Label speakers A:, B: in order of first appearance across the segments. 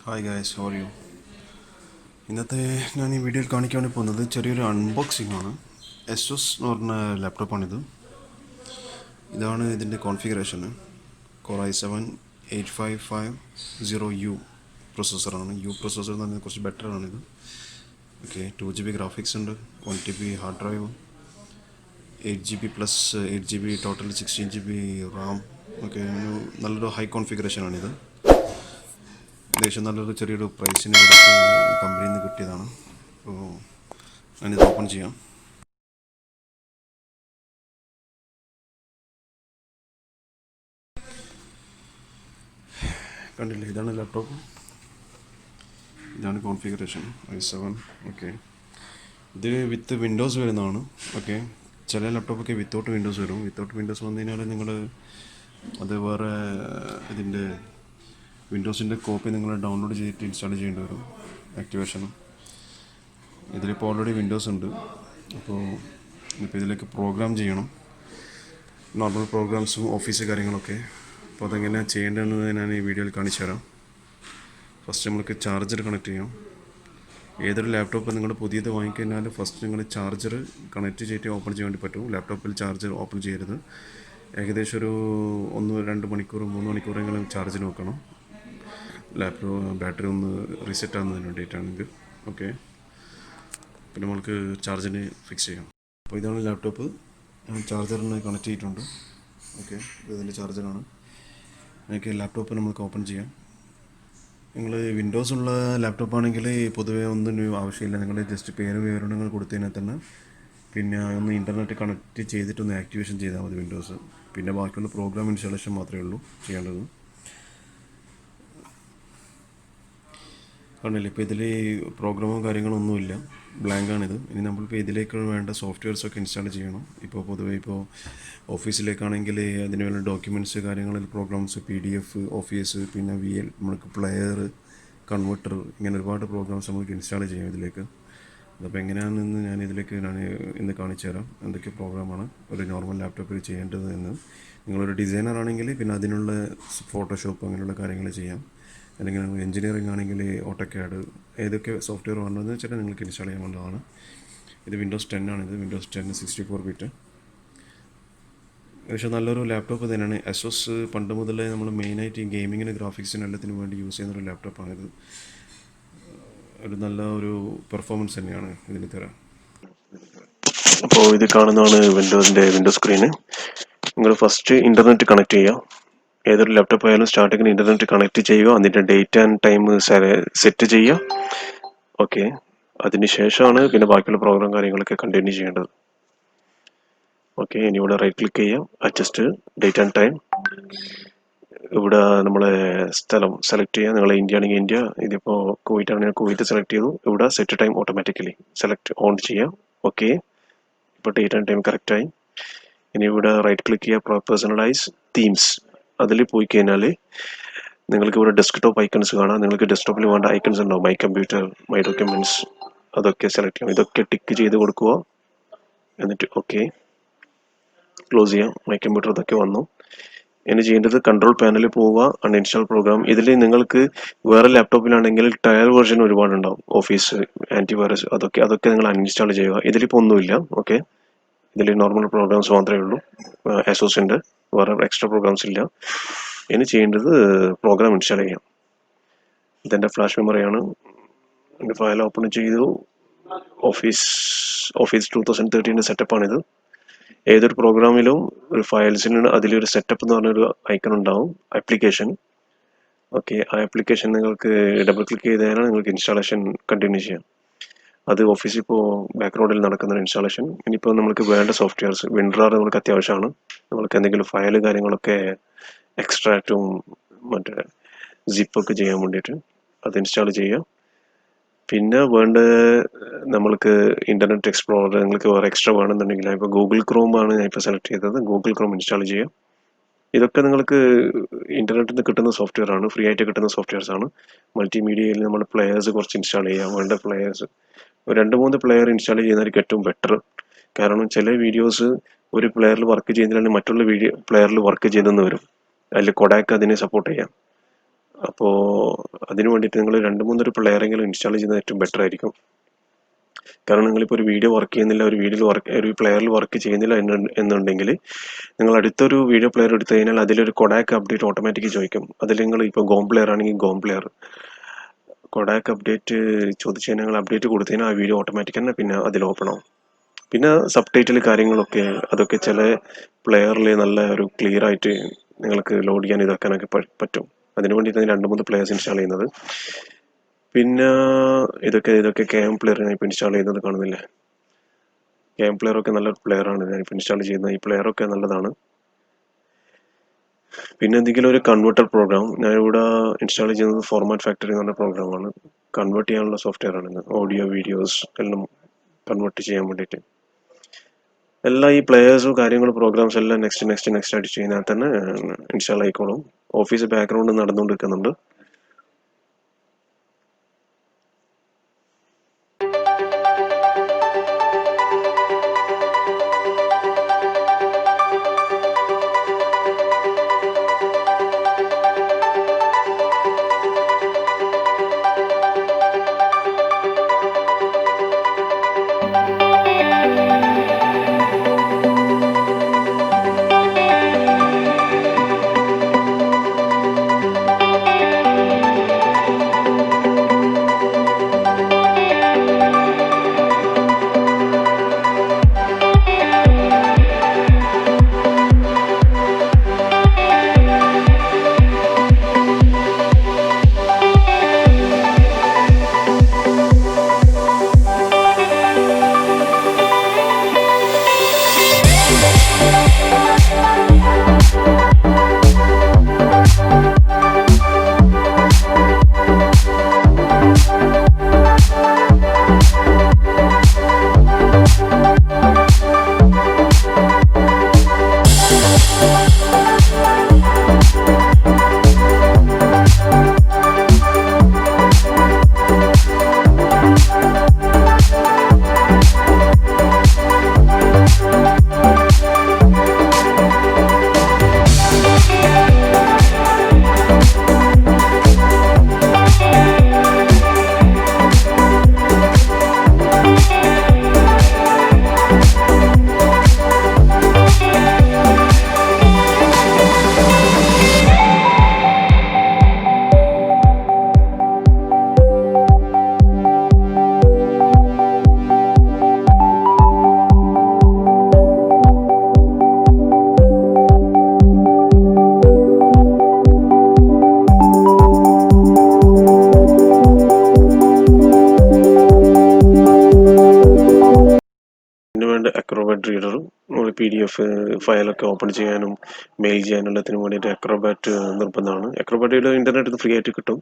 A: Hi guys, how are you? ഇന്നത്തെ ഞാൻ ഈ വീഡിയോയിൽ കാണിക്കാൻ വേണ്ടി പോകുന്നത് ചെറിയൊരു അൺബോക്സിംഗ് ആണ്. asus എന്ന് പറഞ്ഞ ലാപ്ടോപ്പാണിത്. ഇതാണ് ഇതിൻ്റെ കോൺഫിഗറേഷൻ. Core i7-8550U പ്രൊസസ്സറാണ്. പ്രൊസസ്സർ എന്ന് പറഞ്ഞാൽ കുറച്ച് ബെറ്റർ ആണിത്. ഓക്കെ, 2GB ഗ്രാഫിക്സ് ഉണ്ട്, 1TB hard drive, 8GB plus 8GB total 16GB Ram. Okay, നല്ലൊരു ഹൈ കോൺഫിഗറേഷൻ ആണിത്. ഏകദേശം നല്ലൊരു ചെറിയൊരു പ്രൈസിന് കൊടുത്ത് കമ്പനിയിൽ നിന്ന് കിട്ടിയതാണ്. അപ്പോൾ ഞാനിത് ഓപ്പൺ ചെയ്യാം. കണ്ടില്ലേ, ഇതാണ് ലാപ്ടോപ്പ്, ഇതാണ് കോൺഫിഗറേഷൻ i7. ഓക്കെ, ഇത് വിത്ത് വിൻഡോസ് വരുന്നതാണ്. ഓക്കെ, ചില ലാപ്ടോപ്പൊക്കെ വിത്തൗട്ട് വിൻഡോസ് വരും. വിത്തൗട്ട് വിൻഡോസ് വന്നു കഴിഞ്ഞാൽ നിങ്ങൾ അത് വേറെ ഇതിൻ്റെ വിൻഡോസിൻ്റെ കോപ്പി നിങ്ങൾ ഡൗൺലോഡ് ചെയ്തിട്ട് ഇൻസ്റ്റാൾ ചെയ്യേണ്ടി വരും, ആക്ടിവേഷനും. ഇതിലിപ്പോൾ ഓൾറെഡി വിൻഡോസ് ഉണ്ട്. അപ്പോൾ ഇതിലേക്ക് പ്രോഗ്രാം ചെയ്യണം, നോർമൽ പ്രോഗ്രാംസും ഓഫീസ് കാര്യങ്ങളൊക്കെ. അപ്പോൾ അതെങ്ങനെയാണ് ചെയ്യേണ്ടതെന്ന് ഞാൻ ഈ വീഡിയോയിൽ കാണിച്ചു തരാം. ഫസ്റ്റ് നമുക്ക് ചാർജർ കണക്ട് ചെയ്യാം. ഏതൊരു ലാപ്ടോപ്പ് നിങ്ങൾ പുതിയത് വാങ്ങിക്കഴിഞ്ഞാൽ ഫസ്റ്റ് നിങ്ങൾ ചാർജർ കണക്ട് ചെയ്തിട്ട് ഓപ്പൺ ചെയ്യാൻ വേണ്ടി പറ്റും. ലാപ്ടോപ്പിൽ ചാർജർ ഓപ്പൺ ചെയ്യരുത്. ഏകദേശം ഒരു 1-2 മണിക്കൂർ 3 മണിക്കൂറെങ്കിലും ചാർജിന് വെക്കണം. ലാപ്ടോപ്പ് ബാറ്ററി ഒന്ന് റീസെറ്റ് ആകുന്നതിന് വേണ്ടിയിട്ടാണെങ്കിൽ. ഓക്കെ, പിന്നെ നമ്മൾക്ക് ചാർജിന് ഫിക്സ് ചെയ്യാം. അപ്പോൾ ഇതാണ് ലാപ്ടോപ്പ്, ചാർജറിന് കണക്ട് ചെയ്തിട്ടുണ്ട്. ഓക്കെ, ഇതിൻ്റെ ചാർജറാണ്. എനിക്ക് ലാപ്ടോപ്പ് നമുക്ക് ഓപ്പൺ ചെയ്യാം. നിങ്ങൾ വിൻഡോസ് ഉള്ള ലാപ്ടോപ്പ് ആണെങ്കിൽ പൊതുവേ ഒന്നും ആവശ്യമില്ല. നിങ്ങൾ ജസ്റ്റ് വിവരണങ്ങൾ കൊടുത്തതിനാൽ തന്നെ പിന്നെ ഒന്ന് ഇൻ്റർനെറ്റ് കണക്ട് ചെയ്തിട്ടൊന്ന് ആക്ടിവേഷൻ ചെയ്താൽ മതി വിൻഡോസ്. പിന്നെ ബാക്കിയുള്ള പ്രോഗ്രാം ഇൻസ്റ്റാളേഷൻ മാത്രമേ ഉള്ളൂ ചെയ്യേണ്ടത്. കണ്ടില്ല, ഇപ്പോൾ ഇതിൽ പ്രോഗ്രാമോ കാര്യങ്ങളൊന്നുമില്ല, ബ്ലാങ്കാണിത്. ഇനി നമ്മളിപ്പോൾ ഇതിലേക്ക് വേണ്ട സോഫ്റ്റ്വെയർസൊക്കെ ഇൻസ്റ്റാൾ ചെയ്യണം. ഇപ്പോൾ പൊതുവേ ഇപ്പോൾ ഓഫീസിലേക്കാണെങ്കിൽ അതിന് വേണ്ട ഡോക്യുമെൻറ്റ്സ് കാര്യങ്ങളിൽ പ്രോഗ്രാംസ്, PDF, ഓഫീസ്, പിന്നെ VL, നമ്മൾക്ക് പ്ലെയർ, കൺവെർട്ടർ, ഇങ്ങനെ ഒരുപാട് പ്രോഗ്രാംസ് നമുക്ക് ഇൻസ്റ്റാൾ ചെയ്യാം ഇതിലേക്ക്. അപ്പോൾ എങ്ങനെയാണെന്ന് ഞാൻ ഇന്ന് കാണിച്ചു തരാം, എന്തൊക്കെ പ്രോഗ്രാമാണ് ഒരു നോർമൽ ലാപ്ടോപ്പിൽ ചെയ്യേണ്ടത് എന്ന്. നിങ്ങളൊരു ഡിസൈനർ ആണെങ്കിൽ പിന്നെ അതിനുള്ള ഫോട്ടോഷോപ്പ് അങ്ങനെയുള്ള കാര്യങ്ങൾ ചെയ്യാം. അല്ലെങ്കിൽ എഞ്ചിനീയറിംഗ് ആണെങ്കിൽ ഓട്ടോക്യാഡ്, ഏതൊക്കെ സോഫ്റ്റ്വെയർ വേണ്ടതെന്ന് വെച്ചാൽ നിങ്ങൾക്ക് ഇൻസ്റ്റാൾ ചെയ്യാവുന്നതാണ്. ഇത് വിൻഡോസ് 10 ആണിത്, വിൻഡോസ് 10 64 ബിറ്റ്. പക്ഷേ നല്ലൊരു ലാപ്ടോപ്പ് തന്നെയാണ്. asus പണ്ട് മുതലേ നമ്മൾ മെയിനായിട്ട് ഈ ഗെയിമിങ്ങിന് ഗ്രാഫിക്സിനും എല്ലാത്തിനും വേണ്ടി യൂസ് ചെയ്യുന്നൊരു ലാപ്ടോപ്പാണിത്. ഒരു നല്ല ഒരു പെർഫോമൻസ് തന്നെയാണ് ഇതിന് തരാം. അപ്പോൾ ഇത് കാണുന്നതാണ് വിൻഡോസ് സ്ക്രീന്. നിങ്ങൾ ഫസ്റ്റ് ഇൻ്റർനെറ്റ് കണക്ട് ചെയ്യുക. ഏതൊരു ലാപ്ടോപ്പ് ആയാലും സ്റ്റാർട്ടിങ്ങിന് ഇൻ്റർനെറ്റ് കണക്ട് ചെയ്യുക, അതിൻ്റെ ഡേറ്റ് ആൻഡ് ടൈം സെറ്റ് ചെയ്യുക. ഓക്കെ, അതിന് ശേഷമാണ് പിന്നെ ബാക്കിയുള്ള പ്രോഗ്രാം കാര്യങ്ങളൊക്കെ കണ്ടിന്യൂ ചെയ്യേണ്ടത്. ഓക്കെ, ഇനി ഇവിടെ റൈറ്റ് ക്ലിക്ക് ചെയ്യാം, അഡ്ജസ്റ്റ് ഡേറ്റ് ആൻഡ് ടൈം. ഇവിടെ നമ്മളെ സ്ഥലം സെലക്ട് ചെയ്യുക. നിങ്ങൾ ഇന്ത്യ ആണെങ്കിൽ ഇന്ത്യ, ഇതിപ്പോൾ കുവൈറ്റ് ആണെങ്കിൽ കുവൈറ്റ് സെലക്ട് ചെയ്തു. ഇവിടെ set time automatically select on ചെയ്യാം. ഓക്കെ, ഇപ്പോൾ ഡേറ്റ് ആൻഡ് ടൈം കറക്റ്റായി. ഇനി ഇവിടെ റൈറ്റ് ക്ലിക്ക് ചെയ്യുക, പേഴ്സണലൈസ് തീംസ്. അതിൽ പോയി കഴിഞ്ഞാൽ നിങ്ങൾക്ക് ഇവിടെ ഡെസ്ക്ടോപ്പ് ഐക്കൺസ് കാണാം. നിങ്ങൾക്ക് ഡെസ്ക്ടോപ്പിൽ വേണ്ട ഐക്കൺസ് ഉണ്ടാവും, മൈ കമ്പ്യൂട്ടർ, മൈ ഡോക്യുമെൻറ്റ്സ്, അതൊക്കെ സെലക്ട് ചെയ്യാം. ഇതൊക്കെ ടിക്ക് ചെയ്ത് കൊടുക്കുക. എന്നിട്ട് ഓക്കെ ക്ലോസ് ചെയ്യാം. മൈ കമ്പ്യൂട്ടർ ഇതൊക്കെ വന്നു. ഇനി ചെയ്യേണ്ടത് കൺട്രോൾ പാനലിൽ പോവുക, അൺഇൻസ്റ്റാൾ പ്രോഗ്രാം. ഇതിൽ നിങ്ങൾക്ക് വേറെ ലാപ്ടോപ്പിലാണെങ്കിൽ ടയർ വേർഷൻ ഒരുപാടുണ്ടാവും, ഓഫീസ്, ആൻറ്റിവൈറസ്, അതൊക്കെ നിങ്ങൾ അൺഇൻസ്റ്റാൾ ചെയ്യുക. ഇതിലിപ്പോൾ ഒന്നുമില്ല. ഓക്കെ, ഇതിൽ നോർമൽ പ്രോഗ്രാംസ് മാത്രമേ ഉള്ളൂ. asusൻ്റെ വേറെ എക്സ്ട്രാ പ്രോഗ്രാംസ് ഇല്ല. ഇനി ചെയ്യേണ്ടത് പ്രോഗ്രാം ഇൻസ്റ്റാൾ ചെയ്യാം. ഇതെൻ്റെ ഫ്ലാഷ് മെമ്മറിയാണ്. എൻ്റെ ഫയൽ ഓപ്പൺ ചെയ്തു. ഓഫീസ് 2013 സെറ്റപ്പാണിത്. ഏതൊരു പ്രോഗ്രാമിലും ഒരു ഫയൽസിന് അതിലൊരു സെറ്റപ്പ് എന്ന് പറഞ്ഞൊരു ഐക്കൺ ഉണ്ടാവും, ആപ്ലിക്കേഷൻ. ഓക്കെ, ആ ആപ്ലിക്കേഷൻ നിങ്ങൾക്ക് ഡബിൾ ക്ലിക്ക് ചെയ്ത് കഴിഞ്ഞാൽ നിങ്ങൾക്ക് ഇൻസ്റ്റാളേഷൻ കണ്ടിന്യൂ ചെയ്യാം. അത് ഓഫീസിൽ ഇപ്പോൾ ബാക്ക്ഗ്രൗണ്ടിൽ നടക്കുന്ന ഇൻസ്റ്റാളേഷൻ. ഇനിയിപ്പോൾ നമുക്ക് വേണ്ട സോഫ്റ്റ്വെയർസ്, വിൻഡ്രാർ നമുക്ക് അത്യാവശ്യമാണ്. നമുക്ക് എന്തെങ്കിലും ഫയൽ കാര്യങ്ങളൊക്കെ എക്സ്ട്രാക്റ്റും മറ്റേ സിപ്പൊക്കെ ചെയ്യാൻ വേണ്ടിയിട്ട് അത് ഇൻസ്റ്റാൾ ചെയ്യാം. പിന്നെ വേണ്ട നമ്മൾക്ക് ഇൻ്റർനെറ്റ് എക്സ്പ്ലോറർ നിങ്ങൾക്ക് വേറെ എക്സ്ട്രാ വേണമെന്നുണ്ടെങ്കിൽ, ഇപ്പോൾ ഗൂഗിൾ ക്രോം ആണ് ഞാൻ ഇപ്പോൾ സെലക്ട് ചെയ്തത്, ഗൂഗിൾ ക്രോം ഇൻസ്റ്റാൾ ചെയ്യാം. ഇതൊക്കെ നിങ്ങൾക്ക് ഇൻ്റർനെറ്റിൽ നിന്ന് കിട്ടുന്ന സോഫ്റ്റ്വെയർ ആണ്, ഫ്രീ ആയിട്ട് കിട്ടുന്ന സോഫ്റ്റ്വെയർസ് ആണ്. മൾട്ടിമീഡിയയിൽ നമ്മൾ പ്ലെയേഴ്സ് കുറച്ച് ഇൻസ്റ്റാൾ ചെയ്യാം. വേണ്ട പ്ലെയേഴ്സ് ഒരു 2-3 പ്ലെയർ ഇൻസ്റ്റാൾ ചെയ്യുന്നതായിരിക്കും ഏറ്റവും ബെറ്റർ. കാരണം ചില വീഡിയോസ് ഒരു പ്ലെയറിൽ വർക്ക് ചെയ്യുന്നതിലാണ് മറ്റുള്ള പ്ലെയറിൽ വർക്ക് ചെയ്തെന്ന് വരും. അതിൽ കൊഡാക്ക് അതിനെ സപ്പോർട്ട് ചെയ്യാം.
B: അപ്പോൾ അതിന് വേണ്ടിയിട്ട് നിങ്ങൾ 2-3 പ്ലെയറെങ്കിലും ഇൻസ്റ്റാൾ ചെയ്യുന്നത് ഏറ്റവും ബെറ്റർ ആയിരിക്കും. കാരണം നിങ്ങളിപ്പോൾ ഒരു വീഡിയോ വർക്ക് ചെയ്യുന്നില്ല, ഒരു പ്ലെയറിൽ വർക്ക് ചെയ്യുന്നില്ല എന്നുണ്ടെങ്കിൽ നിങ്ങൾ അടുത്തൊരു വീഡിയോ പ്ലെയർ എടുത്തു കഴിഞ്ഞാൽ അതിലൊരു കൊഡാക്ക് അപ്ഡേറ്റ് ഓട്ടോമാറ്റിക് ചോദിക്കും. അതിൽ നിങ്ങൾ ഇപ്പോൾ ഗോം പ്ലെയർ ആണെങ്കിൽ ഗോം പ്ലെയർ കൊഡാക്ക് അപ്ഡേറ്റ് ചോദിച്ചു കഴിഞ്ഞാൽ നിങ്ങൾ അപ്ഡേറ്റ് കൊടുത്തു കഴിഞ്ഞാൽ ആ വീഡിയോ ഓട്ടോമാറ്റിക് തന്നെ പിന്നെ അതിൽ ഓപ്പൺ ആവും. പിന്നെ സബ് ടൈറ്റിൽ കാര്യങ്ങളൊക്കെ അതൊക്കെ ചില പ്ലെയറിൽ നല്ല ഒരു ക്ലിയർ ആയിട്ട് നിങ്ങൾക്ക് ലോഡ് ചെയ്യാൻ ഇതാക്കാനൊക്കെ പറ്റും. അതിന് വേണ്ടിയിട്ടാണ് 2-3 പ്ലെയേഴ്സ് ഇൻസ്റ്റാൾ ചെയ്യുന്നത്. പിന്നെ ഇതൊക്കെ ക്യാം പ്ലെയർ ഇപ്പോൾ ഇൻസ്റ്റാൾ ചെയ്യുന്നത് കാണുന്നില്ലേ. ക്യാം പ്ലെയറൊക്കെ നല്ലൊരു പ്ലെയറാണ്. ഞാനിപ്പോൾ ഇൻസ്റ്റാൾ ചെയ്യുന്ന ഈ പ്ലെയറൊക്കെ നല്ലതാണ്. പിന്നെ എന്തെങ്കിലും ഒരു കൺവേർട്ടർ പ്രോഗ്രാം ഞാനിവിടെ ഇൻസ്റ്റാൾ ചെയ്യുന്നത് ഫോർമാറ്റ് ഫാക്ടറി എന്ന് പറഞ്ഞ പ്രോഗ്രാമാണ്. കൺവേർട്ട് ചെയ്യാനുള്ള സോഫ്റ്റ്വെയർ ആണ്. ഓഡിയോ വീഡിയോസ് എല്ലാം കൺവേർട്ട് ചെയ്യാൻ വേണ്ടിയിട്ട് എല്ലാ ഈ പ്ലെയേഴ്സും കാര്യങ്ങളും പ്രോഗ്രാംസ് എല്ലാം നെക്സ്റ്റ് അടിച്ച് കഴിഞ്ഞാൽ തന്നെ ഇൻസ്റ്റാൾ ആയിക്കോളും. ഓഫീസ് ബാക്ക്ഗ്രൗണ്ട് നടന്നുകൊണ്ടിരിക്കുന്നുണ്ട്. അക്രോബാറ്റ് റീഡറും PDF ഫയലൊക്കെ ഓപ്പൺ ചെയ്യാനും മെയിൽ ചെയ്യാനുള്ളതിനും വേണ്ടിയിട്ട് അക്രോബാറ്റ് നിർബന്ധമാണ്. അക്രോബാറ്റ് ഇന്റർനെറ്റ് ഫ്രീ ആയിട്ട് കിട്ടും.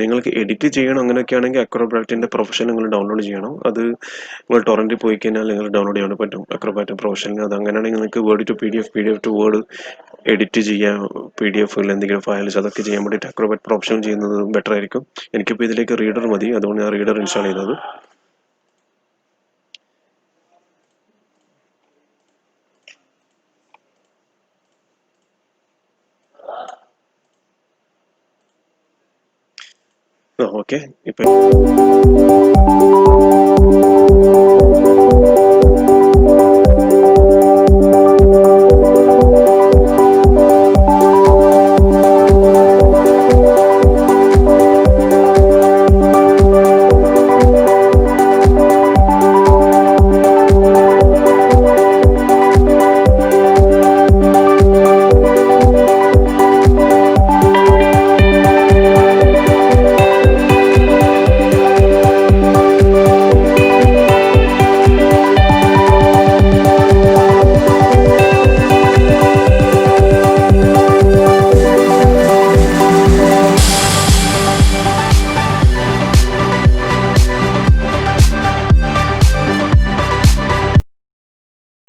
B: നിങ്ങൾക്ക് എഡിറ്റ് ചെയ്യണം അങ്ങനെയൊക്കെ ആണെങ്കിൽ അക്രോബാറ്റിന്റെ പ്രൊഫഷൻ നിങ്ങൾ ഡൗൺലോഡ് ചെയ്യണം. അത് നിങ്ങൾ ടൊറന്റിൽ പോയി കഴിഞ്ഞാൽ നിങ്ങൾ ഡൗൺലോഡ് ചെയ്യാൻ പറ്റും അക്രോബാറ്റ് പ്രൊഫഷൻ. അത് അങ്ങനെയാണെങ്കിൽ നിങ്ങൾക്ക് word to PDF to word edit ചെയ്യാം. PDF എന്തെങ്കിലും ഫയൽസ് അതൊക്കെ ചെയ്യാൻ വേണ്ടിയിട്ട് അക്രോബാറ്റ് പ്രൊഫഷൻ ചെയ്യുന്നത് ബെറ്റർ ആയിരിക്കും. എനിക്കിപ്പോൾ ഇതിലേക്ക് റീഡർ മതി, അതുകൊണ്ട് ഞാൻ റീഡർ ഇൻസ്റ്റാൾ ചെയ്തത്. ഓക്കെ, ഇപ്പം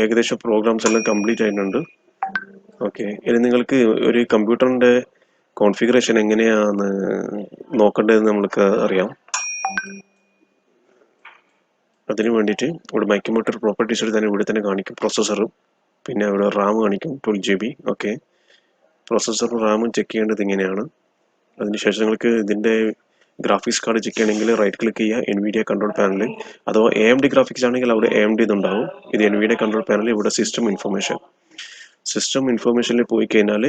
B: ഏകദേശം പ്രോഗ്രാംസ് എല്ലാം കംപ്ലീറ്റ് ആയിട്ടുണ്ട്. ഓക്കെ, ഇനി നിങ്ങൾക്ക് ഒരു കമ്പ്യൂട്ടറിൻ്റെ കോൺഫിഗറേഷൻ എങ്ങനെയാണെന്ന് നോക്കേണ്ടതെന്ന് നമ്മൾക്ക് അറിയാം. അതിന് വേണ്ടിയിട്ട് ഇവിടെ മൈക്രോമീറ്റർ പ്രോപ്പർട്ടീസിൽ തന്നെ ഇവിടെ തന്നെ കാണിക്കും പ്രോസസ്സറും, പിന്നെ ഇവിടെ റാം കാണിക്കും 12 GB. ഓക്കെ, പ്രോസസ്സറും റാമും ചെക്ക് ചെയ്യേണ്ടത് ഇങ്ങനെയാണ്. അതിനുശേഷം നിങ്ങൾക്ക് ഇതിൻ്റെ ഗ്രാഫിക്സ് കാർഡ് ചെക്ക് ചെയ്യണമെങ്കിൽ റൈറ്റ് ക്ലിക്ക് ചെയ്യുക NVIDIA കൺട്രോൾ പാനൽ. അഥവാ AMD ഗ്രാഫിക്സ് ആണെങ്കിൽ അവിടെ AMD ഇതുണ്ടാവും. ഇത് NVIDIA കൺട്രോൾ പാനൽ. ഇവിടെ സിസ്റ്റം ഇൻഫർമേഷനിൽ പോയി കഴിഞ്ഞാൽ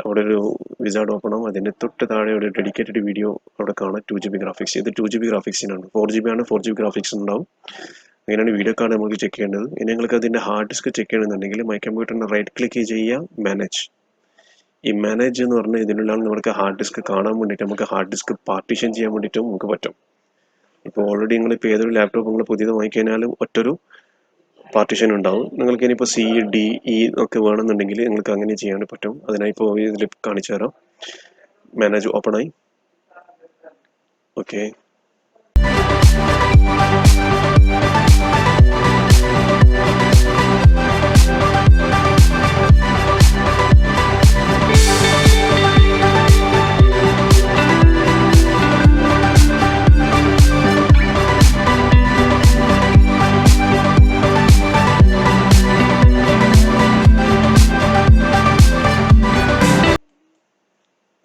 B: അവിടെ ഒരു വിസാർഡ് ഓപ്പൺ ആവും. അതിൻ്റെ തൊട്ട് താഴെ ഒരു ഡെഡിക്കേറ്റഡ് വീഡിയോ അവിടെ കാണാം. 2GB graphics. ഇത് 2GB ഗ്രാഫിക്സിനാണ്. 4GB ആണ്. 4GB ഗ്രാഫിക്സ് ഉണ്ടാവും. അങ്ങനെയാണ് വീഡിയോ കാർഡ് നമുക്ക് ചെക്ക് ചെയ്യേണ്ടത്. ഇനി നിങ്ങൾക്ക് അതിൻ്റെ ഹാർഡ് ഡിസ്ക് ചെക്ക് ചെയ്യണമെന്നുണ്ടെങ്കിൽ മൈ കമ്പ്യൂട്ടറിൻ്റെ റൈറ്റ് ക്ലിക്ക് ചെയ്യുക, മാനേജ്. ഈ മാനേജ് എന്ന് പറഞ്ഞാൽ ഇതിനുള്ളിലാണ് നമുക്ക് ഹാർഡ് ഡിസ്ക് കാണാൻ വേണ്ടിയിട്ട്, നമുക്ക് ഹാർഡ് ഡിസ്ക് പാർട്ടീഷൻ ചെയ്യാൻ വേണ്ടിയിട്ടും നമുക്ക് പറ്റും. ഇപ്പോൾ ഓൾറെഡി നിങ്ങളിപ്പോൾ ഏതൊരു ലാപ്ടോപ്പ് നിങ്ങൾ പുതിയത് വാങ്ങിക്കഴിഞ്ഞാലും ഒറ്റൊരു പാർട്ടീഷൻ ഉണ്ടാവും. നിങ്ങൾക്ക് ഇനിയിപ്പോൾ C, D, E ഒക്കെ വേണമെന്നുണ്ടെങ്കിൽ നിങ്ങൾക്ക് അങ്ങനെ ചെയ്യാൻ പറ്റും. അതിനായി ഇപ്പോൾ ഇതിൽ കാണിച്ചു തരാം. മാനേജ് ഓപ്പൺ ആയി. ഓക്കെ,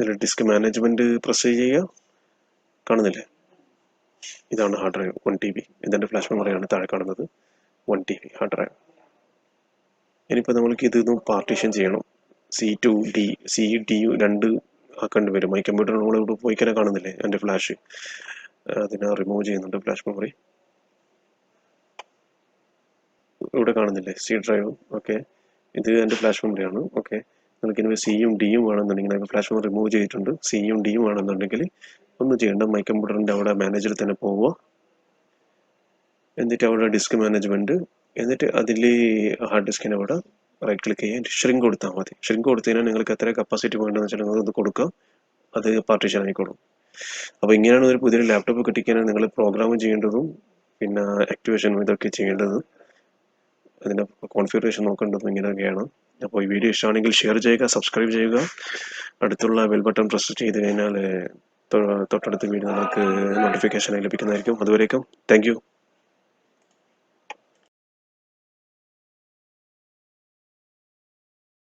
B: ഇതിൽ ഡിസ്ക് മാനേജ്മെൻറ്റ് പ്രസ് ചെയ്യുക. കാണുന്നില്ലേ? ഇതാണ് ഹാർഡ് ഡ്രൈവ്. 1 TB. ഇതിൻ്റെ ഫ്ലാഷ് മെമ്മറിയാണ് താഴെ കാണുന്നത്. 1 TB ഹാർഡ് ഡ്രൈവ്. ഇനിയിപ്പോൾ നമ്മൾക്ക് ഇതൊന്നും പാർട്ടീഷൻ ചെയ്യണം. C, D രണ്ട് ആക്കേണ്ടി വരും. മൈ കമ്പ്യൂട്ടർ നമ്മൾ ഇവിടെ പോയി കഴിഞ്ഞാൽ കാണുന്നില്ലേ എൻ്റെ ഫ്ലാഷ്? അതിനെ റിമൂവ് ചെയ്യുന്നുണ്ട്. ഫ്ലാഷ് മെമ്മറി ഇവിടെ കാണുന്നില്ലേ? C drive. ഓക്കെ, ഇത് എൻ്റെ ഫ്ലാഷ് മെമ്മറിയാണ്. ഓക്കെ, നിങ്ങൾക്ക് ഇനി C-D വേണമെന്നുണ്ടെങ്കിൽ ഞാൻ ഫ്ലാഷ് മെമ്മറി റിമൂവ് ചെയ്തിട്ടുണ്ട്. C-D വേണമെന്നുണ്ടെങ്കിൽ ഒന്നും ചെയ്യേണ്ട. മൈ കമ്പ്യൂട്ടറിൻ്റെ അവിടെ മാനേജറിൽ തന്നെ പോവുക. എന്നിട്ട് അവിടെ ഡിസ്ക് മാനേജ്മെൻറ്റ്, എന്നിട്ട് അതിൽ ഹാർഡ് ഡിസ്കിൻ്റെ അവിടെ റൈറ്റ് ക്ലിക്ക് ചെയ്യാൻ ഷ്രിങ്ക് കൊടുത്താൽ മതി. ഷ്രിങ്ക് കൊടുത്തു കഴിഞ്ഞാൽ നിങ്ങൾക്ക് എത്ര കപ്പാസിറ്റി വേണ്ടതെന്ന് വെച്ചാൽ നിങ്ങൾ ഇത് കൊടുക്കുക, അത് പാർട്ടീഷൻ ആയിക്കോളും. അപ്പോൾ ഇങ്ങനെയാണ് ഒരു പുതിയൊരു ലാപ്ടോപ്പ് കിട്ടിക്കാനാണ് നിങ്ങൾ പ്രോഗ്രാം ചെയ്യേണ്ടതും പിന്നെ ആക്ടിവേഷനും ഇതൊക്കെ ചെയ്യേണ്ടതും അതിൻ്റെ കോൺഫിഗറേഷൻ നോക്കേണ്ടതും ഇങ്ങനെയൊക്കെയാണ്. അപ്പോൾ ഈ വീഡിയോ ഇഷ്ടമാണെങ്കിൽ ഷെയർ ചെയ്യുക, സബ്സ്ക്രൈബ് ചെയ്യുക. അടുത്തുള്ള ബെൽ ബട്ടൺ പ്രസ് ചെയ്ത് കഴിഞ്ഞാൽ തൊട്ടടുത്ത വീഡിയോ നിങ്ങൾക്ക് നോട്ടിഫിക്കേഷനായി ലഭിക്കുന്നതായിരിക്കും. അതുവരേക്കും താങ്ക് യു.